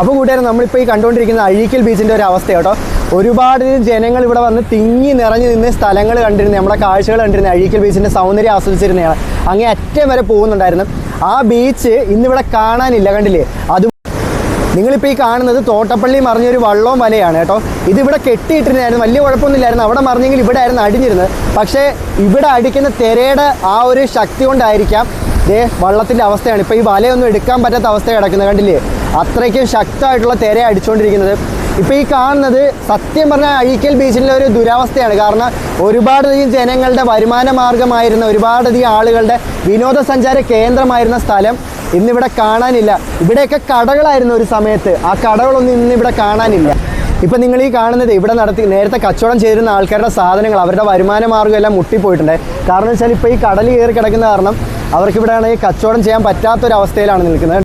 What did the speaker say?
അപ്പോൾ കൂട്ടുകാരെ, നമ്മളിപ്പോൾ ഈ കണ്ടുകൊണ്ടിരിക്കുന്ന അഴീക്കൽ ബീച്ചിൻ്റെ ഒരു അവസ്ഥ കേട്ടോ. ഒരുപാട് ജനങ്ങൾ ഇവിടെ വന്ന് തിങ്ങി നിറഞ്ഞു നിന്ന് സ്ഥലങ്ങൾ കണ്ടിരുന്നത്, നമ്മുടെ കാഴ്ചകൾ കണ്ടിരുന്നത്, അഴീക്കൽ ബീച്ചിൻ്റെ സൗന്ദര്യം ആസ്വദിച്ചിരുന്നതാണ്. അങ്ങേ അറ്റം വരെ പോകുന്നുണ്ടായിരുന്നു. ആ ബീച്ച് ഇന്നിവിടെ കാണാനില്ല, കണ്ടില്ലേ? അത് നിങ്ങളിപ്പോൾ ഈ കാണുന്നത് തോട്ടപ്പള്ളി മറിഞ്ഞൊരു വള്ളവും വലയാണ് കേട്ടോ. ഇതിവിടെ കെട്ടിയിട്ടിരുന്നായിരുന്നു, വലിയ കുഴപ്പമൊന്നുമില്ലായിരുന്നു. അവിടെ മറിഞ്ഞെങ്കിൽ ഇവിടെ ആയിരുന്നു അടിഞ്ഞിരുന്നത്. പക്ഷേ ഇവിടെ അടിക്കുന്ന തിരയുടെ ആ ഒരു ശക്തി കൊണ്ടായിരിക്കാം വള്ളത്തിൻ്റെ അവസ്ഥയാണ് ഇപ്പോൾ ഈ വലയൊന്നും എടുക്കാൻ പറ്റാത്ത അവസ്ഥ കിടക്കുന്നത്, കണ്ടില്ലേ? അത്രയ്ക്കും ശക്തമായിട്ടുള്ള തിര അടിച്ചുകൊണ്ടിരിക്കുന്നത്. ഇപ്പോൾ ഈ കാണുന്നത് സത്യം പറഞ്ഞാൽ അഴീക്കൽ ബീച്ചിലെ ഒരു ദുരവസ്ഥയാണ്. കാരണം ഒരുപാടധികം ജനങ്ങളുടെ വരുമാന മാർഗമായിരുന്ന, ഒരുപാടധികം ആളുകളുടെ വിനോദസഞ്ചാര കേന്ദ്രമായിരുന്ന സ്ഥലം ഇന്നിവിടെ കാണാനില്ല. ഇവിടെയൊക്കെ കടകളായിരുന്നു ഒരു സമയത്ത്. ആ കടകളൊന്നും ഇന്നിവിടെ കാണാനില്ല. ഇപ്പം നിങ്ങൾ ഈ കാണുന്നത് ഇവിടെ നേരത്തെ കച്ചവടം ചെയ്തിരുന്ന ആൾക്കാരുടെ സാധനങ്ങൾ, അവരുടെ വരുമാന മാർഗ്ഗം എല്ലാം മുട്ടിപ്പോയിട്ടുണ്ട്. കാരണം വെച്ചാൽ ഇപ്പോൾ ഈ കടൽ കയറി കിടക്കുന്ന കാരണം അവർക്കിവിടെ ആണെങ്കിൽ കച്ചവടം ചെയ്യാൻ പറ്റാത്തൊരവസ്ഥയിലാണ് നിൽക്കുന്നത്.